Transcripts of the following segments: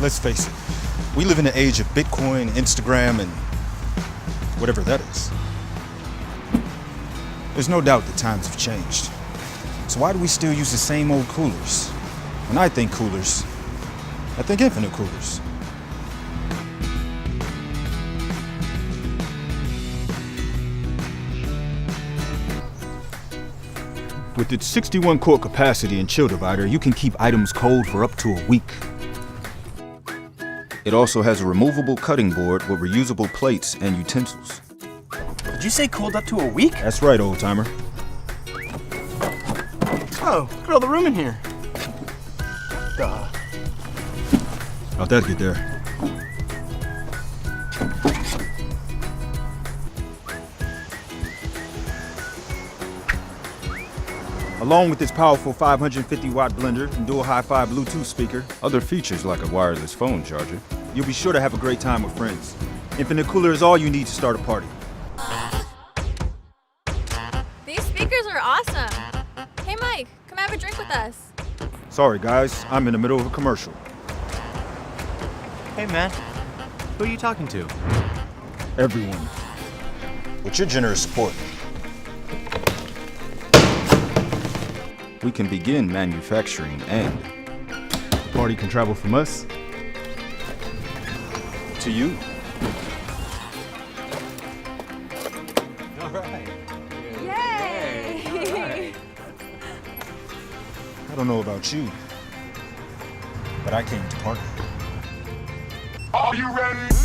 let's face it. We live in the age of Bitcoin, Instagram, and whatever that is. There's no doubt that times have changed. So why do we still use the same old coolers? When I think coolers, I think infinite coolers. With its 61 quart capacity and chill divider, you can keep items cold for up to a week. It also has a removable cutting board with reusable plates and utensils. Did you say cold up to a week? That's right, old timer. Oh, look at all the room in here. Duh. How'd that get there? Along with its powerful 550-watt blender and dual hi-fi Bluetooth speaker, other features like a wireless phone charger, you'll be sure to have a great time with friends. Infinite Cooler is all you need to start a party. These speakers are awesome. Hey Mike, come have a drink with us. Sorry guys, I'm in the middle of a commercial. Hey man, who are you talking to? Everyone. With your generous support, we can begin manufacturing and the party can travel from us to you. All right. Yay! I don't know about you, but I came to party. Are you ready?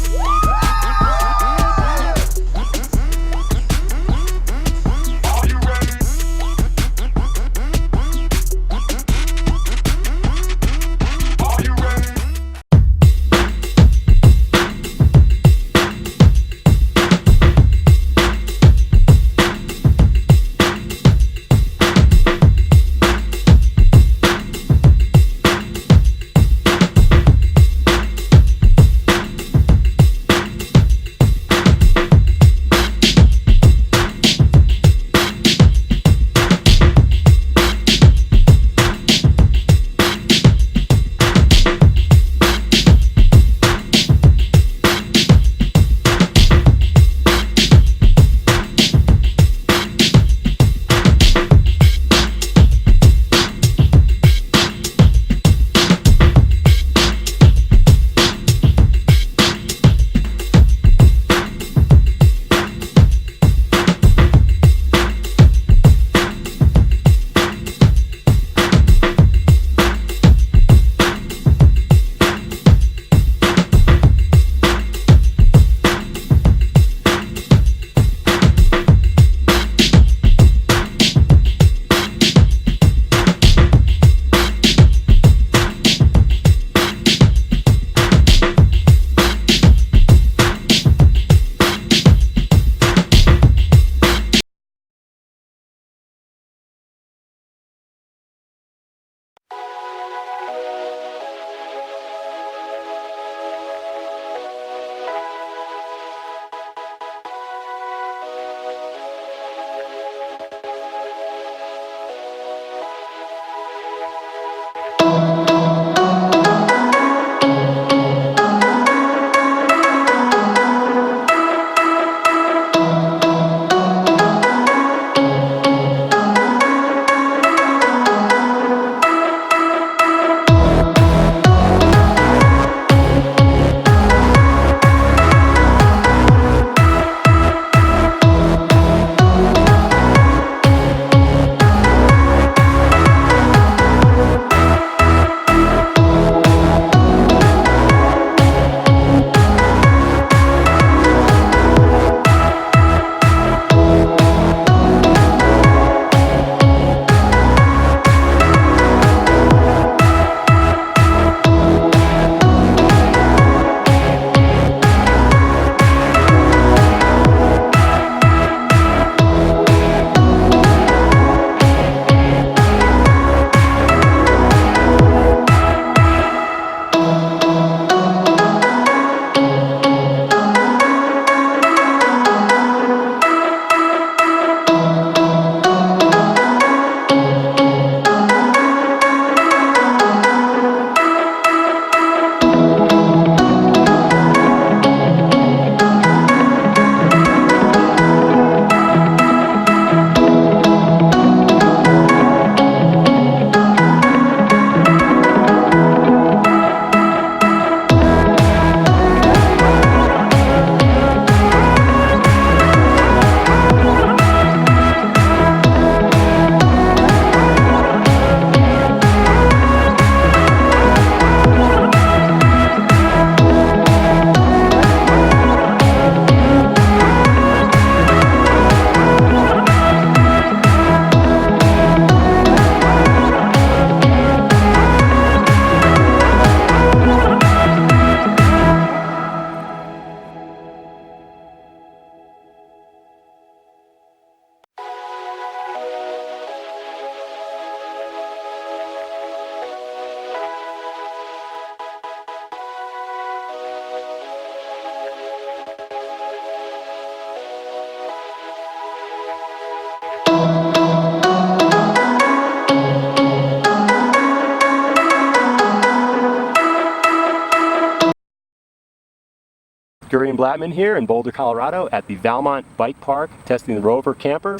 Corey and Blattman here in Boulder, Colorado at the Valmont Bike Park testing the RovR camper.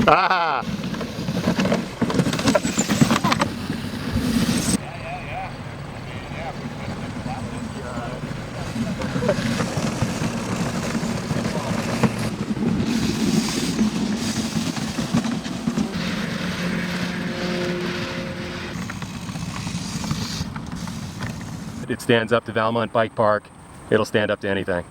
Ah! It stands up to Valmont Bike Park. It'll stand up to anything.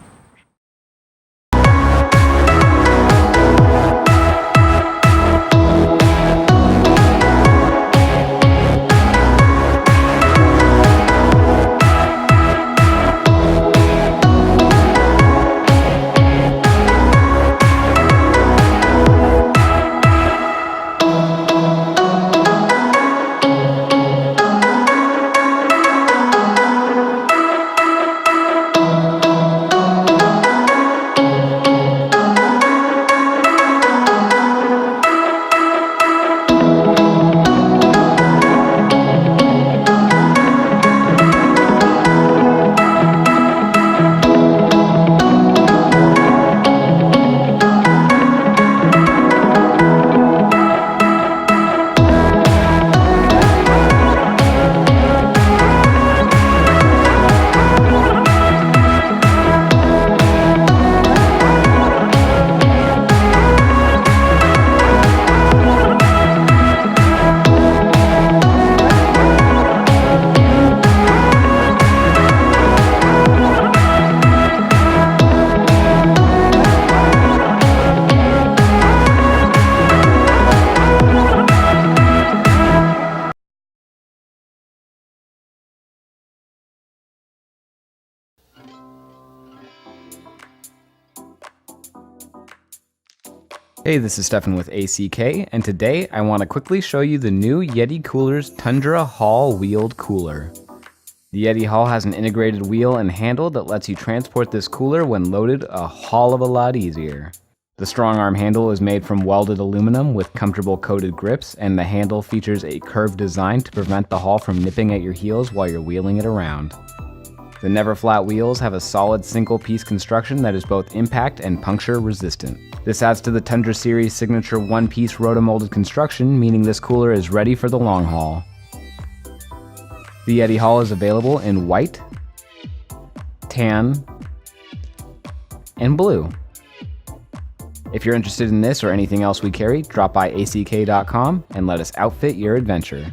Hey, this is Stefan with ACK, and today I want to quickly show you the new YETI Cooler's Tundra Haul Wheeled Cooler. The YETI Haul has an integrated wheel and handle that lets you transport this cooler when loaded a haul of a lot easier. The strong arm handle is made from welded aluminum with comfortable coated grips, and the handle features a curved design to prevent the haul from nipping at your heels while you're wheeling it around. The never flat wheels have a solid single-piece construction that is both impact and puncture resistant. This adds to the Tundra series signature one-piece rotomolded construction, meaning this cooler is ready for the long haul. The YETI Haul is available in white, tan, and blue. If you're interested in this or anything else we carry, drop by ack.com and let us outfit your adventure.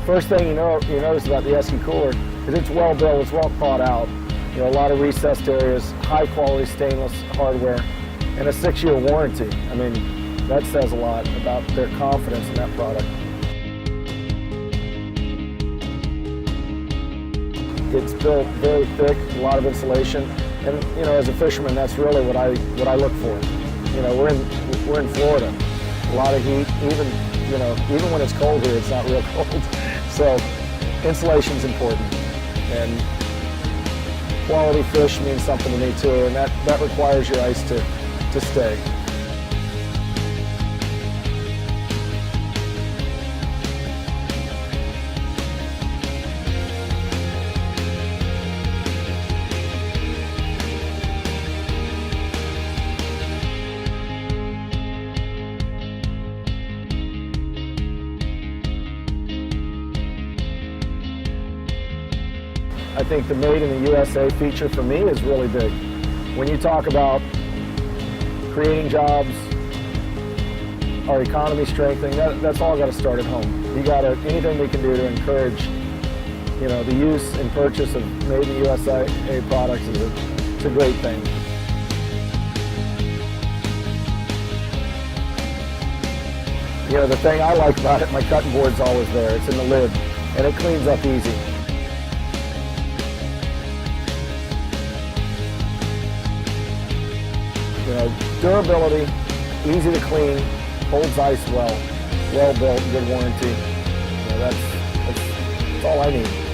First thing you notice about the Esky cooler is it's well built, it's well thought out. You know, a lot of recessed areas, high quality stainless hardware, and a 6-year warranty. I mean, that says a lot about their confidence in that product. It's built very thick, a lot of insulation, and you know, as a fisherman, that's really what I look for. You know, we're in Florida, a lot of heat. Even when it's cold here, it's not real cold. So, insulation's important, and quality fish means something to me too, and that requires your ice to stay. I think the Made in the USA feature for me is really big. When you talk about creating jobs, our economy strengthening, that's all got to start at home. Anything we can do to encourage, you know, the use and purchase of Made in the USA products it's a great thing. You know, the thing I like about it, my cutting board's always there. It's in the lid, and it cleans up easy. You know, durability, easy to clean, holds ice well built, good warranty. You know, that's all I need.